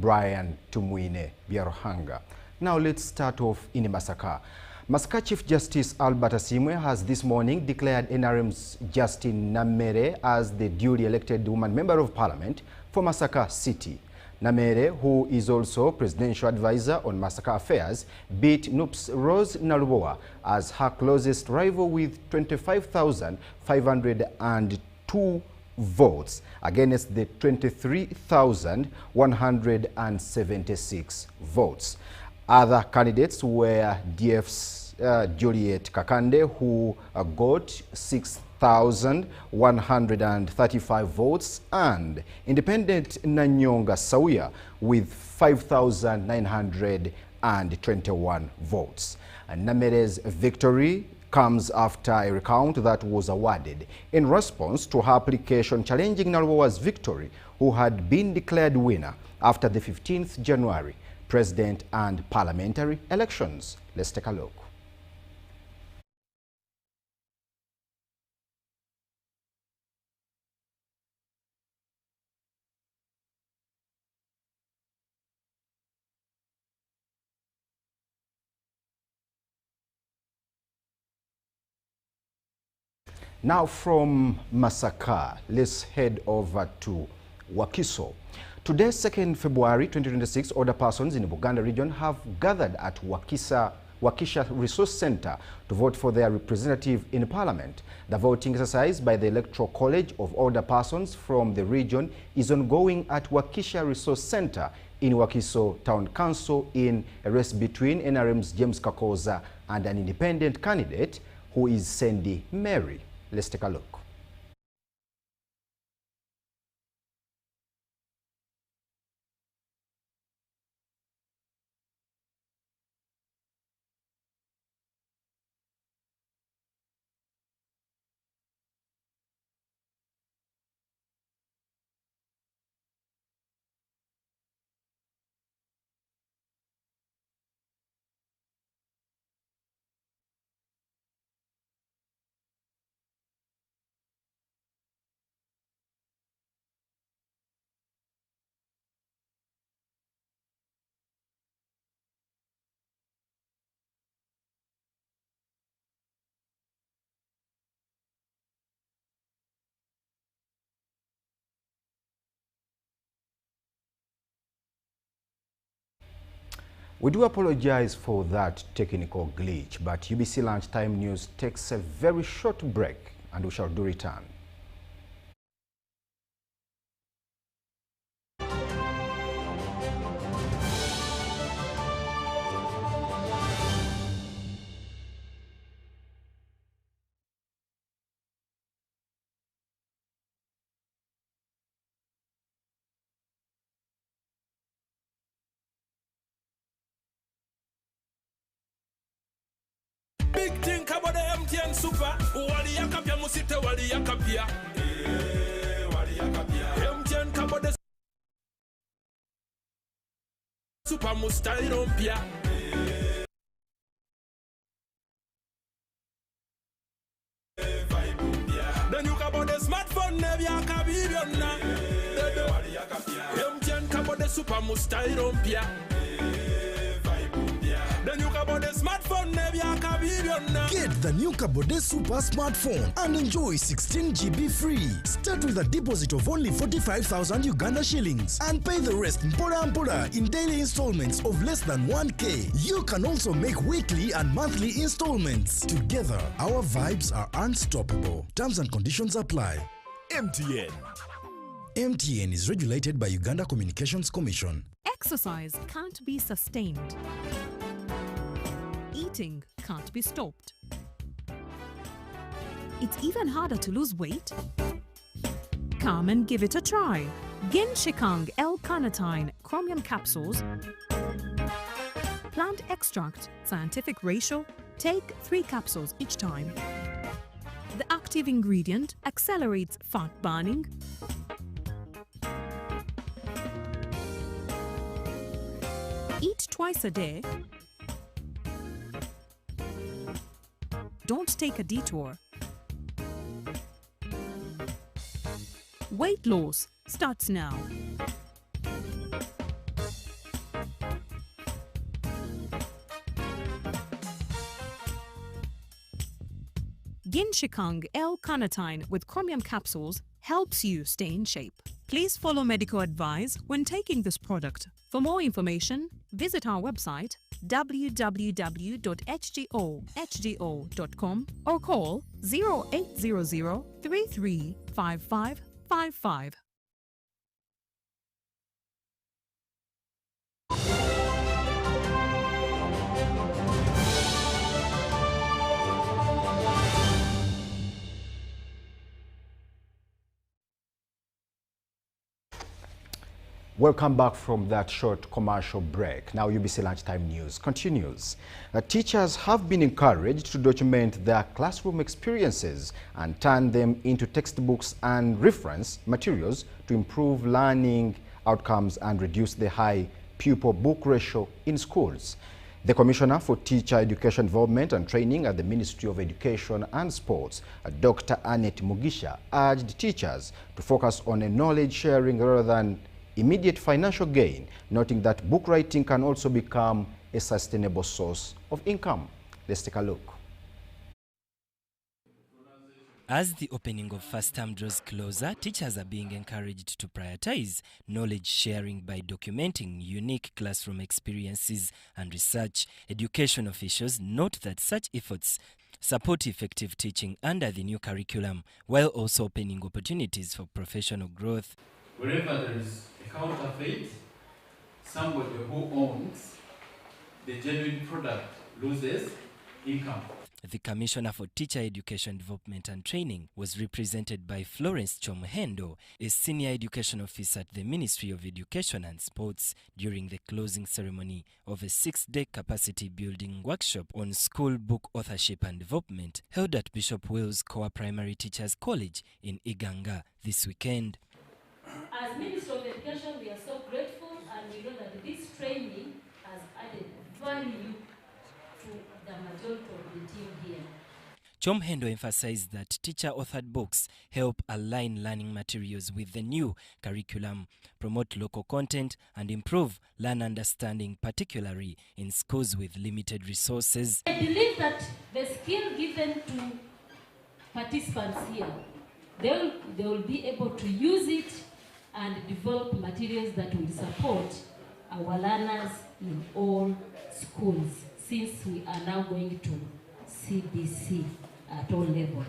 Brian Tumuine Biarohanga. Now let's start off in Masaka. Masaka Chief Justice Albert Asimwe has this morning declared NRM's Justine Namere as the duly elected woman member of parliament for Masaka City. Namere, who is also presidential advisor on Masaka affairs, beat NUP's Rose Nalubowa as her closest rival with 25,502 votes against the 23,176 votes. Other candidates were DF's Juliet Kakande, who got 6,135 votes, and independent Nanyonga Sawia with 5,921 votes. And Namere's victory comes after a recount that was awarded in response to her application challenging Nalubowa's victory, who had been declared winner after the 15th January president and parliamentary elections. Let's take a look. Now from Masaka, let's head over to Wakiso. Today, 2nd February 2026, older persons in the Buganda region have gathered at Wakisha Resource Center to vote for their representative in Parliament. The voting exercise by the Electoral College of Older Persons from the region is ongoing at Wakisha Resource Center in Wakiso Town Council in a race between NRM's James Kakoza and an independent candidate who is Sandy Mary. Let's take a look. We do apologize for that technical glitch, but UBC Lunchtime News takes a very short break and we shall do return. Big thing about the MTN Super. Wali yakapia musite wali yakapia. Wali yakapia. MTN kabo de Super mustai rompia. Then you kabo de smartphone nevi yakabibiona. Wali yakapia. MTN kabo de Super mustai rompia. Then you can buy the smartphone. Get the new Kabode Super smartphone and enjoy 16 GB free. Start with a deposit of only 45,000 Uganda shillings and pay the rest mpola in daily installments of less than 1K. You can also make weekly and monthly installments. Together, our vibes are unstoppable. Terms and conditions apply. MTN. MTN is regulated by Uganda Communications Commission. Exercise can't be sustained. Eating can't be stopped. It's even harder to lose weight. Come and give it a try. Genshikang L-carnitine chromium capsules, plant extract, scientific ratio, take 3 capsules each time. The active ingredient accelerates fat burning, eat twice a day, don't take a detour. Weight loss starts now. Ginshikang L-carnitine with chromium capsules helps you stay in shape. Please follow medical advice when taking this product. For more information, visit our website www.hgo.com or call 0800 335555. Welcome back from that short commercial break. Now UBC Lunchtime News continues. Teachers have been encouraged to document their classroom experiences and turn them into textbooks and reference materials to improve learning outcomes and reduce the high pupil-book ratio in schools. The Commissioner for Teacher Education Development and Training at the Ministry of Education and Sports, Dr. Annette Mugisha, urged teachers to focus on a knowledge sharing rather than immediate financial gain, noting that book writing can also become a sustainable source of income. Let's take a look. As the opening of first term draws closer, teachers are being encouraged to prioritize knowledge sharing by documenting unique classroom experiences and research. Education officials note that such efforts support effective teaching under the new curriculum, while also opening opportunities for professional growth. Wherever there is a counterfeit, somebody who owns the genuine product loses income. The Commissioner for Teacher Education Development and Training was represented by Florence Chomhendo, a senior education officer at the Ministry of Education and Sports, during the closing ceremony of a 6-day capacity building workshop on school book authorship and development held at Bishop Wills Core Primary Teachers College in Iganga this weekend. As Minister of Education, we are so grateful, and we know that this training has added value to the majority of the team here. Chomhendo emphasized that teacher-authored books help align learning materials with the new curriculum, promote local content, and improve learner understanding, particularly in schools with limited resources. I believe that the skill given to participants here, they will be able to use it and develop materials that will support our learners in all schools, since we are now going to CBC at all levels.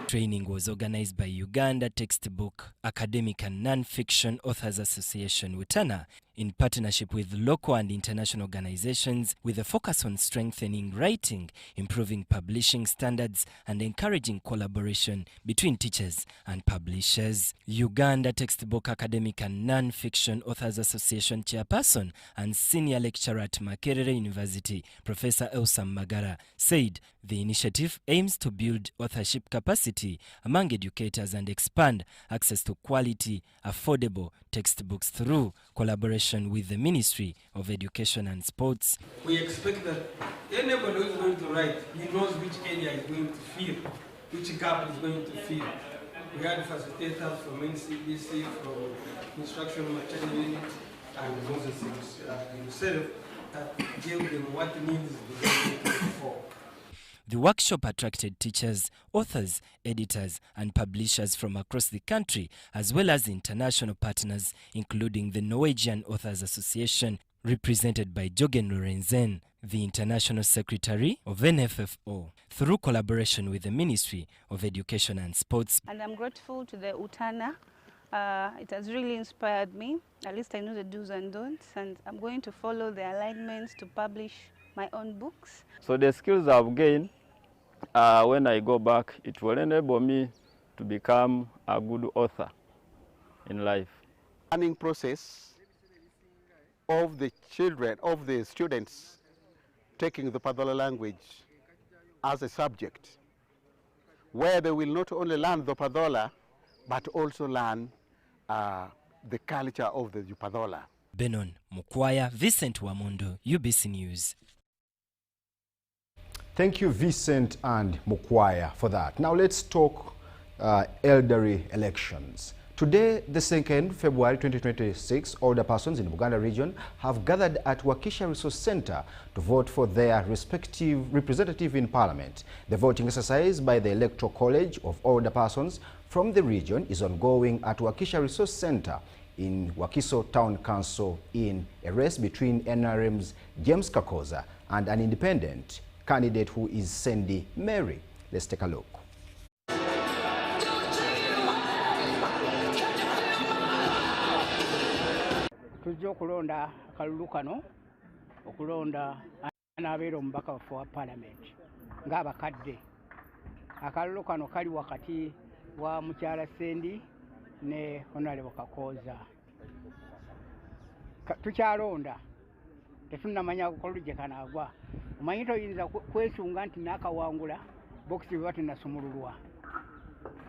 Training was organized by Uganda Textbook, Academic and Non-Fiction Authors Association, UTANA, in partnership with local and international organizations, with a focus on strengthening writing, improving publishing standards, and encouraging collaboration between teachers and publishers. Uganda Textbook Academic and Non-Fiction Authors Association chairperson and senior lecturer at Makerere University, Professor Elsa Magara, said the initiative aims to build authorship capacity among educators and expand access to quality, affordable textbooks through collaboration with the Ministry of Education and Sports. We expect that anybody who is going to write, he knows which area is going to fill, which gap is going to fill. We had facilitators from NCBC, from Instructional Material Unit, and Moses himself that gave them what needs the government for. The workshop attracted teachers, authors, editors, and publishers from across the country, as well as international partners, including the Norwegian Authors Association, represented by Jørgen Lorenzen, the International Secretary of NFFO, through collaboration with the Ministry of Education and Sports. And I'm grateful to the UTANA. It has really inspired me. At least I know the do's and don'ts, and I'm going to follow the alignments to publish my own books. So the skills I've gained, when I go back, it will enable me to become a good author in life. Learning process of the children, of the students, taking the Padhola language as a subject, where they will not only learn the Padhola, but also learn the culture of the Padhola. Benon Mukwaya, Vincent Wamondo, UBC News. Thank you, Vincent and Mukwaya, for that. Now let's talk elderly elections. Today, the 2nd February 2026, older persons in Buganda region have gathered at Wakiso Resource Center to vote for their respective representative in Parliament. The voting exercise by the Electoral College of Older Persons from the region is ongoing at Wakiso Resource Center in Wakiso Town Council in a race between NRM's James Kakoza and an independent candidate who is Sandy Mary. Let's take a look. Tujja okulonda akalulu kano okulonda anaabeera omubaka waffe wa palamenti ng'abakadde. Akalulu kano kali wakati wa mukyala Sendi ne Honorable Kakooza. Tukyalonda tetunnamanya akalulu gye kanaagwa. Omanyi toyinza kwesunga nti naakawangula bokisi bwe batunnasumululwa.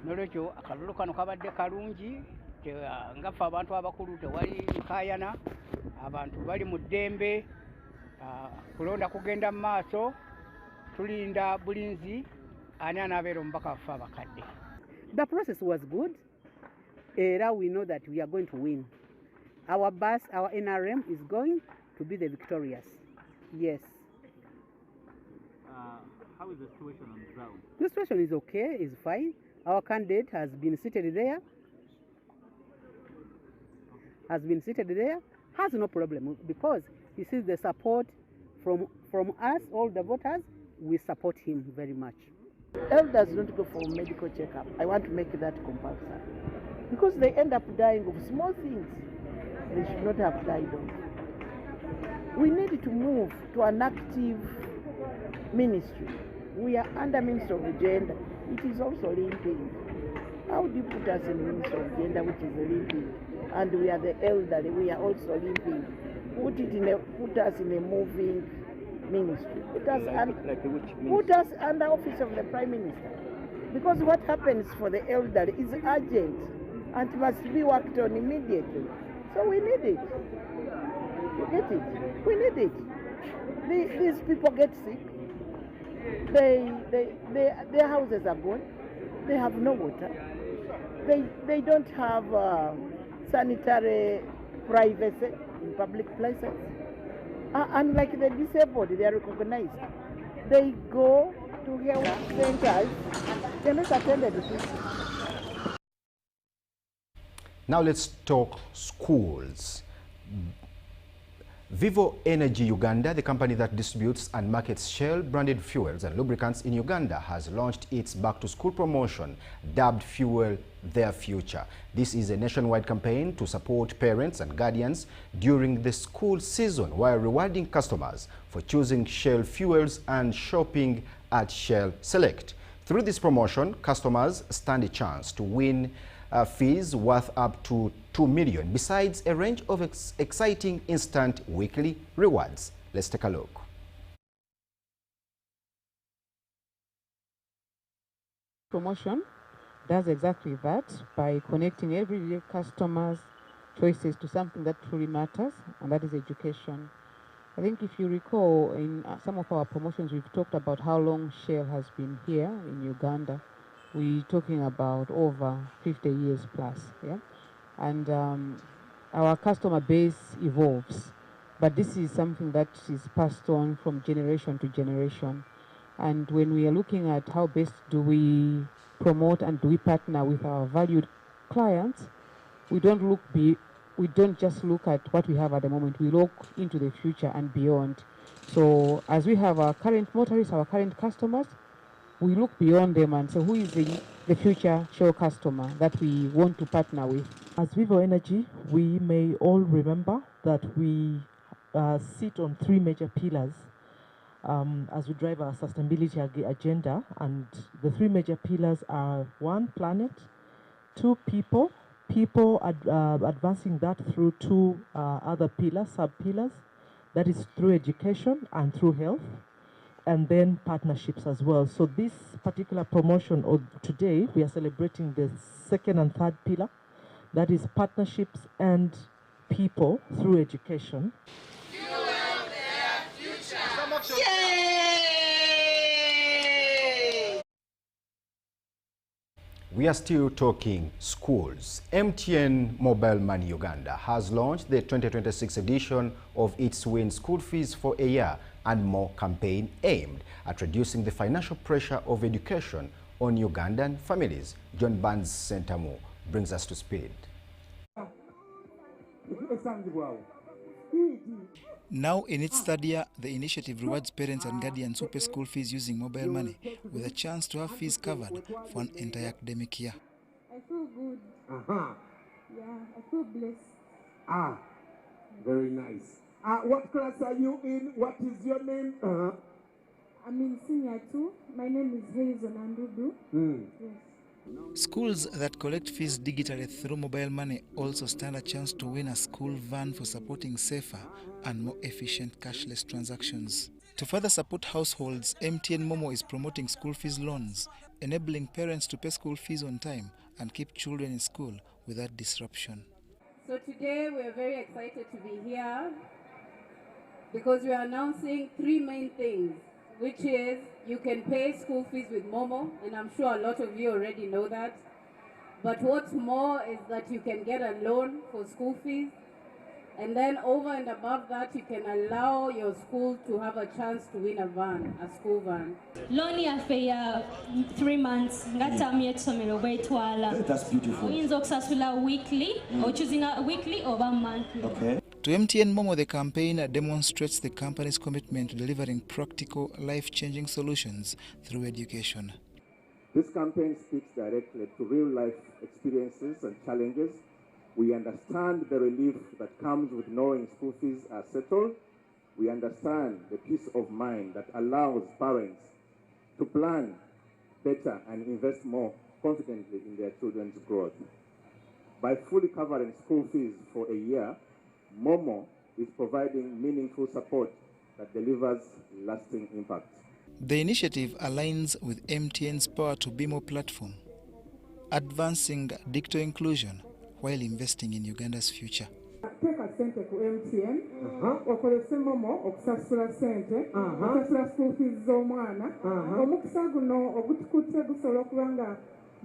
Nolwekyo akalulu kano kabadde kalungi. Ngaffe abantu abakulu tewali kaayana, abantu bali mu ddembe, kulonda kugenda mu maaso, tulinda bulinzi ani anaabeera omubaka waffe abakadde. The process was good. Era we know that we are going to win. Our bus, our NRM is going to be the victorious. Yes. How is the situation on the ground? The situation is okay, is fine. Our candidate has been seated there. Has no problem because he sees the support from us, all the voters. We support him very much. Elders don't go for medical checkup. I want to make that compulsory because they end up dying of small things they should not have died of. We need to move to an active ministry. We are under Ministry of Gender. It is also limping. How do you put us in Ministry of Gender, which is limping? And we are the elderly, we are also limping. Put us in a moving ministry. Put us under office of the Prime Minister. Because what happens for the elderly is urgent and must be worked on immediately. So we need it. You get it? We need it. These people get sick. Their houses are gone. They have no water. They don't have sanitary privacy in public places. Unlike the disabled, they are recognized. They go to health centers, they're not attended to. Now let's talk schools. Vivo Energy Uganda, the company that distributes and markets Shell-branded fuels and lubricants in Uganda, has launched its back-to-school promotion dubbed Fuel Their Future. This is a nationwide campaign to support parents and guardians during the school season while rewarding customers for choosing Shell fuels and shopping at Shell Select. Through this promotion, customers stand a chance to win fees worth up to 2 million, besides a range of exciting instant weekly rewards. Let's take a look. Promotion does exactly that by connecting everyday customers' choices to something that truly matters, and that is education. I think if you recall, in some of our promotions, we've talked about how long Shell has been here in Uganda. We're talking about over 50 years plus, yeah? And our customer base evolves, but this is something that is passed on from generation to generation. And when we are looking at how best do we promote and do we partner with our valued clients, we don't just look at what we have at the moment, we look into the future and beyond. So as we have our current motorists, our current customers, we look beyond them and say who is the future Shell customer that we want to partner with. As Vivo Energy, we may all remember that we sit on 3 major pillars as we drive our sustainability agenda, and the 3 major pillars are 1, planet, 2, people, advancing that through 2 other pillars, sub-pillars, that is through education and through health, and then partnerships as well. So this particular promotion of today, we are celebrating the 2nd and 3rd pillar, that is partnerships and people through education. Fuel their future. We are still talking schools. MTN Mobile Money Uganda has launched the 2026 edition of its Win School Fees for a Year and More campaign aimed at reducing the financial pressure of education on Ugandan families. John Barnes Sentamu brings us to speed. Now in its third year, the initiative rewards parents and guardians who pay school fees using mobile money with a chance to have fees covered for an entire academic year. I feel good. Yeah, I feel blessed. Very nice. What class are you in? What is your name? I'm in senior 2. My name is Hazel Nandudu. Yes. Schools that collect fees digitally through mobile money also stand a chance to win a school van for supporting safer and more efficient cashless transactions. To further support households, MTN Momo is promoting school fees loans, enabling parents to pay school fees on time and keep children in school without disruption. So today we are very excited to be here because we are announcing 3 main things, which is you can pay school fees with Momo, and I'm sure a lot of you already know that. But what's more is that you can get a loan for school fees, and then over and above that, you can allow your school to have a chance to win a van, a school van. Loan yaffe ya 3 months nga term y'ekisomero bwetwala. That's beautiful. Oyinza okusasula weekly, or choosing a weekly or monthly. Okay. To MTN Momo, the campaign demonstrates the company's commitment to delivering practical, life-changing solutions through education. This campaign speaks directly to real-life experiences and challenges. We understand the relief that comes with knowing school fees are settled. We understand the peace of mind that allows parents to plan better and invest more confidently in their children's growth. By fully covering school fees for a year, Momo is providing meaningful support that delivers lasting impact. The initiative aligns with MTN's Power to Be More platform, advancing digital inclusion while investing in Uganda's future. Teeka ssente ku MTN, okolese Momo okusasula ssente, okusasula school fees z'omwana. Omukisa guno ogutukutte gusobola okuba nga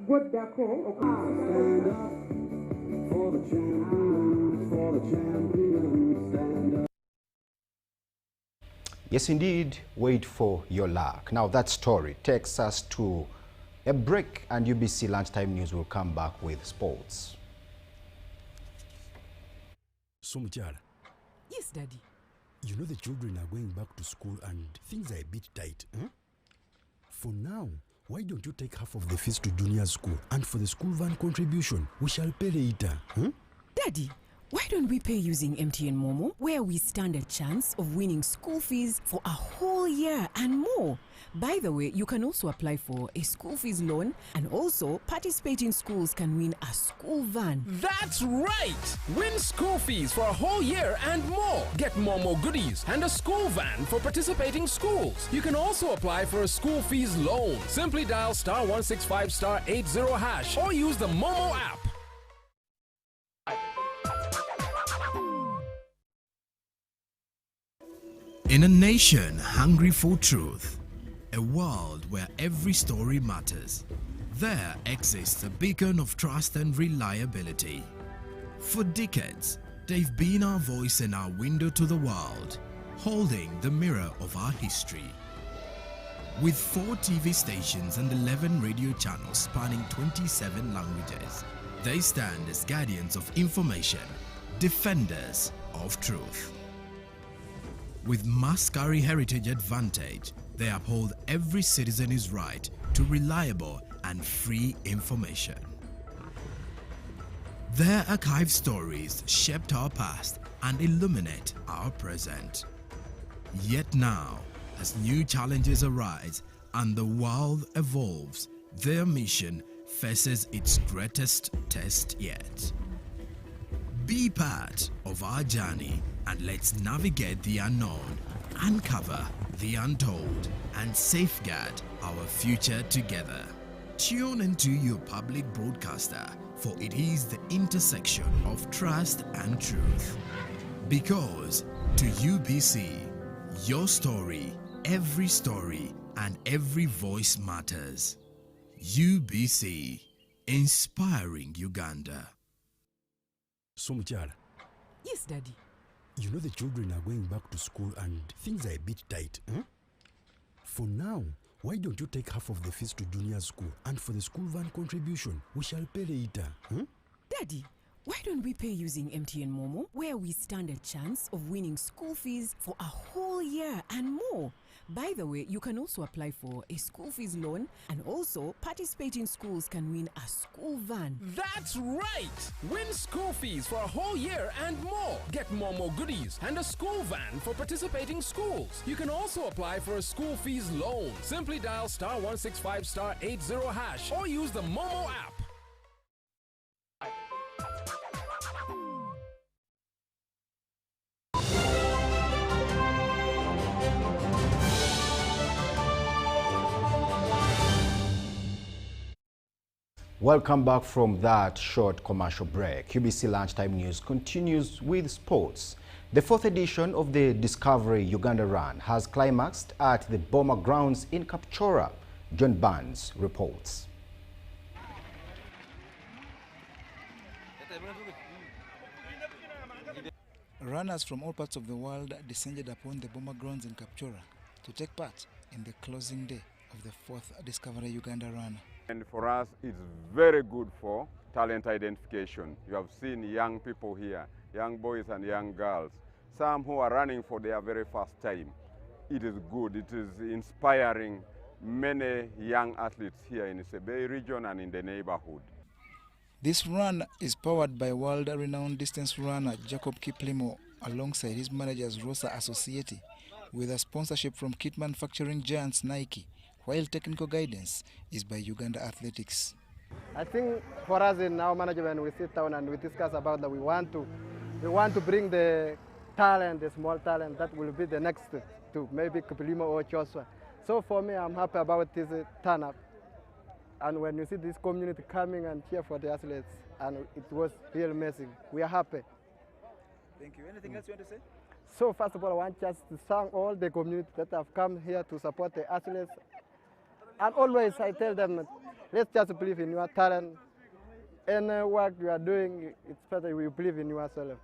gwoddako Yes, indeed, wait for your luck. Now that story takes us to a break, and UBC Lunchtime News will come back with sports. So, Muchala. Yes, Daddy. You know the children are going back to school and things are a bit tight. For now, why don't you take half of the fees to junior school, and for the school van contribution, we shall pay later. Daddy, why don't we pay using MTN Momo, where we stand a chance of winning school fees for a whole year and more? By the way, you can also apply for a school fees loan, and also participating schools can win a school van. That's right! Win school fees for a whole year and more. Get Momo goodies and a school van for participating schools. You can also apply for a school fees loan. Simply dial *165*80# or use the Momo app. In a nation hungry for truth, a world where every story matters, there exists a beacon of trust and reliability. For decades, they've been our voice and our window to the world, holding the mirror of our history. With 4 TV stations and 11 radio channels spanning 27 languages, they stand as guardians of information, defenders of truth. With Maskari Heritage Advantage, they uphold every citizen's right to reliable and free information. Their archived stories shaped our past and illuminate our present. Yet now, as new challenges arise and the world evolves, their mission faces its greatest test yet. Be part of our journey and let's navigate the unknown, uncover the untold, and safeguard our future together. Tune into your public broadcaster, for it is the intersection of trust and truth. Because to UBC, your story, and every voice matters. UBC, inspiring Uganda. So, Muchala. Yes, Daddy. You know the children are going back to school and things are a bit tight. For now, why don't you take half of the fees to junior school, and for the school van contribution, we shall pay later. Daddy, why don't we pay using MTN Momo, where we stand a chance of winning school fees for a whole year and more? By the way, you can also apply for a school fees loan, and also participating schools can win a school van. That's right! Win school fees for a whole year and more. Get Momo goodies and a school van for participating schools. You can also apply for a school fees loan. Simply dial *165*80# or use the Momo app. Welcome back from that short commercial break. QBC Lunchtime News continues with sports. The fourth edition of the Discovery Uganda Run has climaxed at the Boma grounds in Kapchorwa. John Barnes reports. Runners from all parts of the world descended upon the Boma grounds in Kapchorwa to take part in the closing day of the fourth Discovery Uganda Run. And for us, it's very good for talent identification. You have seen young people here, young boys and young girls, some who are running for their very first time. It is good, it is inspiring many young athletes here in the Sebei region and in the neighborhood. This run is powered by world-renowned distance runner Jacob Kiplimo alongside his managers Rosa Associati, with a sponsorship from kit manufacturing giants Nike, while technical guidance is by Uganda Athletics. I think for us in our management, we sit down and we discuss about that we want to bring the talent, the small talent that will be the next to maybe Kiplimo or Joshua. So for me, I'm happy about this turn up. And when you see this community coming and cheer for the athletes, and it was real amazing. We are happy. Thank you. Anything else you want to say? So first of all, I want just to thank all the community that have come here to support the athletes. And always I tell them, let's just believe in your talent. Any work you are doing, it's better you believe in yourself.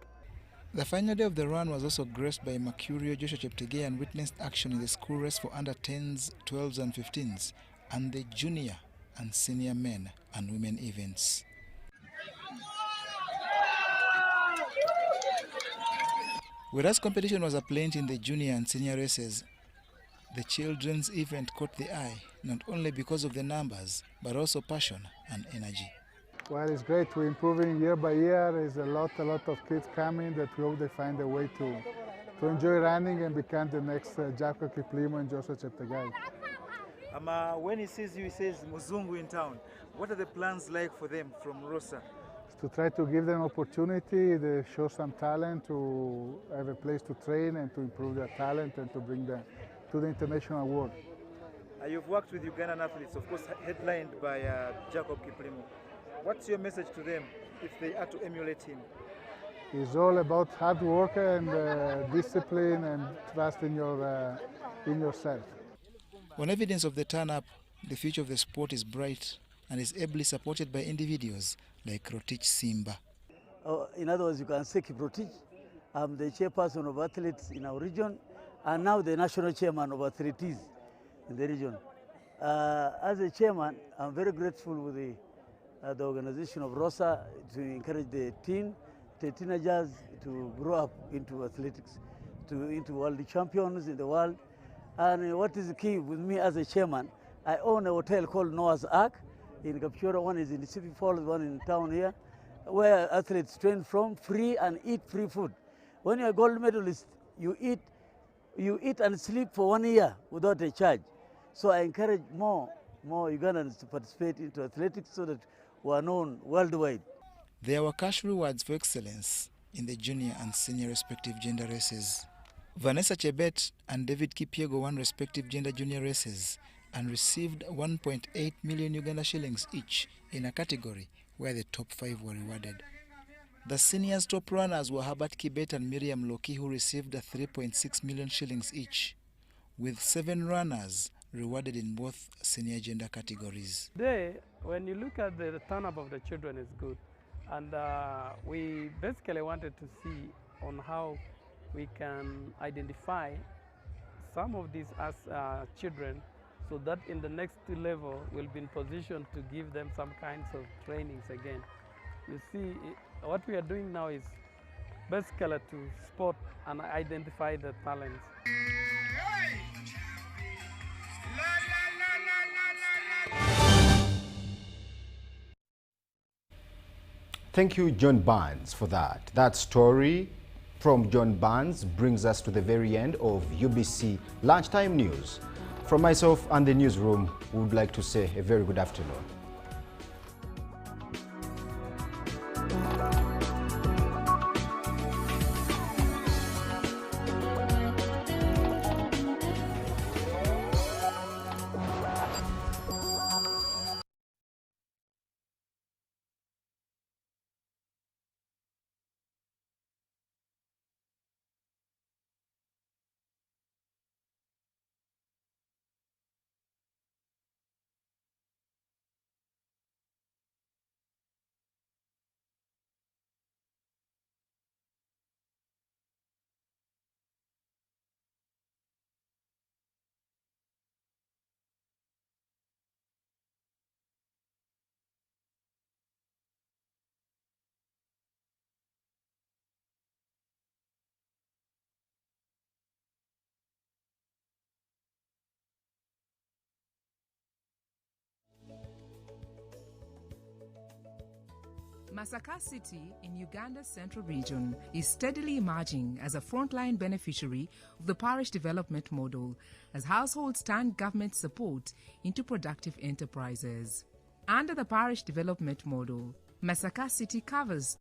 The final day of the run was also graced by Mercurio Joshua Cheptegei and witnessed action in the school race for under 10s, 12s and 15s, and the junior and senior men and women events. Whereas competition was aplenty in the junior and senior races, the children's event caught the eye, not only because of the numbers, but also passion and energy. Well, it's great. We're improving year by year. There's a lot of kids coming that hope they find a way to enjoy running and become the next Jacob Kiplimo and Joshua Cheptegei. When he sees you, he says Muzungu in town. What are the plans like for them from Rosa? To try to give them opportunity, they show some talent, to have a place to train and to improve their talent and to bring them to the international world. You've worked with Ugandan athletes, of course, headlined by Jacob Kiplimo. What's your message to them if they are to emulate him? It's all about hard work and discipline and trust in yourself. On evidence of the turn-up, the future of the sport is bright and is ably supported by individuals like Rotich Simba. In other words, you can say Rotich. I'm the chairperson of athletes in our region and now the national chairman of athletics in the region. As a chairman, I'm very grateful with the organization of ROSA to encourage the teenagers to grow up into athletics, into world champions in the world. And what is the key with me as a chairman, I own a hotel called Noah's Ark in Kapchorwa. One is in the City Falls, one in town here, where athletes train from free and eat free food. When you're a gold medalist, you eat and sleep for 1 year without a charge. So I encourage more Ugandans to participate into athletics so that we are known worldwide. There were cash rewards for excellence in the junior and senior respective gender races. Vanessa Chebet and David Kipyego won respective gender junior races and received 1.8 million Uganda shillings each in a category where the top 5 were rewarded. The seniors' top runners were Herbert Kibet and Miriam Loki, who received 3.6 million shillings each. With 7 runners, rewarded in both senior gender categories. Today, when you look at the turn-up of the children, is good. And we basically wanted to see on how we can identify some of these as children, so that in the next level we'll be in position to give them some kinds of trainings again. You see, what we are doing now is basically to spot and identify the talents. Thank you, John Barnes, for that. That story from John Barnes brings us to the very end of UBC Lunchtime News. From myself and the newsroom, we would like to say a very good afternoon. Masaka City in Uganda's central region is steadily emerging as a frontline beneficiary of the parish development model as households turn government support into productive enterprises. Under the parish development model, Masaka City covers